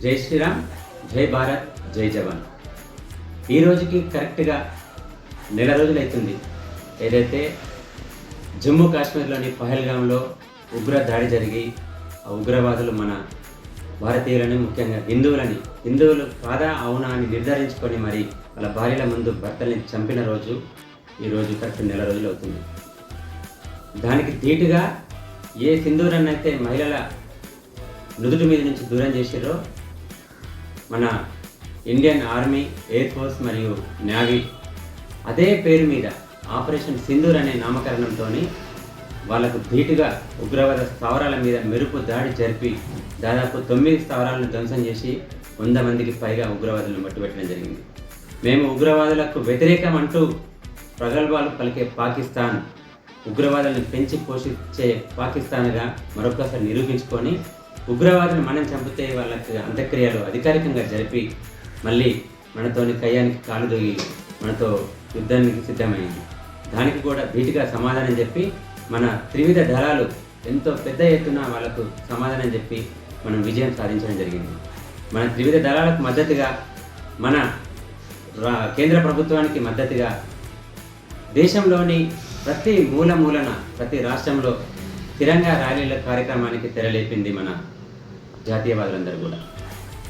జై శ్రీరామ్, జై భారత్, జై జవాన్. ఈ రోజుకి కరెక్ట్గా నెల రోజులు అవుతుంది ఏదైతే జమ్మూ కాశ్మీర్లోని పహల్గాంలో ఉగ్ర దాడి జరిగి ఆ ఉగ్రవాదులు మన భారతీయులని, ముఖ్యంగా హిందువులు కాదా అవునా అని నిర్ధారించుకొని మరి వాళ్ళ భార్యల ముందు భర్తల్ని చంపిన రోజు ఈరోజు కరెక్ట్ నెల రోజులు అవుతుంది. దానికి ధీటుగా ఏ సింధూరాన్నైతే మహిళల నుదుటి మీద నుంచి దూరం చేసారో మన ఇండియన్ ఆర్మీ, ఎయిర్ ఫోర్స్ మరియు నేవీ అదే పేరు మీద ఆపరేషన్ సింధూర్ అనే నామకరణంతో వాళ్లకు ధీటుగా ఉగ్రవాద స్థావరాల మీద మెరుపు దాడి జరిపి దాదాపు 9 స్థావరాలను ధ్వంసం చేసి 100 మందికి పైగా ఉగ్రవాదులను మట్టుబెట్టడం జరిగింది. మేము ఉగ్రవాదులకు వ్యతిరేకం అంటూ ప్రగల్భాలు పలికే పాకిస్తాన్ ఉగ్రవాదులను పెంచి పోషించే పాకిస్తాన్గా మరొకసారి నిరూపించుకొని ఉగ్రవాదులు మనం చంపితే వాళ్ళకి అంత్యక్రియలు అధికారికంగా జరిపి మళ్ళీ మనతోని కయ్యానికి కాలు దొగి మనతో యుద్ధానికి సిద్ధమైంది. దానికి కూడా ధీటుగా సమాధానం చెప్పి మన త్రివిధ దళాలు ఎంతో పెద్ద ఎత్తున వాళ్ళకు సమాధానం చెప్పి మనం విజయం సాధించడం జరిగింది. మన త్రివిధ దళాలకు మద్దతుగా మన కేంద్ర ప్రభుత్వానికి మద్దతుగా దేశంలోని ప్రతి మూలన ప్రతి రాష్ట్రంలో తిరంగా ర్యాలీల కార్యక్రమానికి తెరలేపింది మన జాతీయవాదులందరూ కూడా.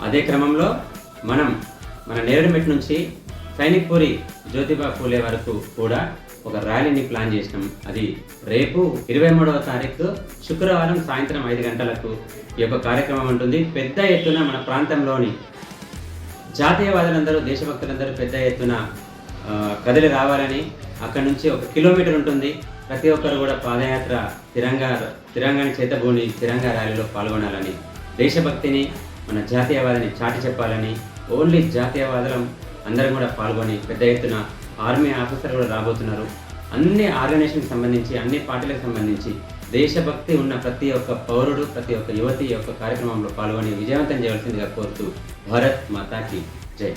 అదే క్రమంలో మన నేరేడుమెట్ నుంచి సైనిక్పురి జ్యోతిబా ఫూలే వరకు కూడా ఒక ర్యాలీని ప్లాన్ చేసినాం. అది రేపు 23వ తారీఖు శుక్రవారం సాయంత్రం 5 గంటలకు ఈ యొక్క కార్యక్రమం ఉంటుంది. పెద్ద ఎత్తున మన ప్రాంతంలోని జాతీయవాదులందరూ, దేశభక్తులందరూ పెద్ద ఎత్తున కదిలి రావాలని, అక్కడ నుంచి 1 కిలోమీటర్ ఉంటుంది. ప్రతి ఒక్కరు కూడా పాదయాత్ర తిరంగాని చేతబూని తిరంగా ర్యాలీలో పాల్గొనాలని, దేశభక్తిని, మన జాతీయవాదాన్ని చాటి చెప్పాలని, ఓన్లీ జాతీయవాదులం అందరం కూడా పాల్గొని పెద్ద ఎత్తున ఆర్మీ ఆఫీసర్ కూడా రాబోతున్నారు. అన్ని ఆర్గనైజేషన్కి సంబంధించి, అన్ని పార్టీలకు సంబంధించి దేశభక్తి ఉన్న ప్రతి ఒక్క పౌరుడు, ప్రతి ఒక్క యువతి ఈ యొక్క కార్యక్రమంలో పాల్గొని విజయవంతం చేయవలసిందిగా కోరుతూ భారత్ మాతాకి జై.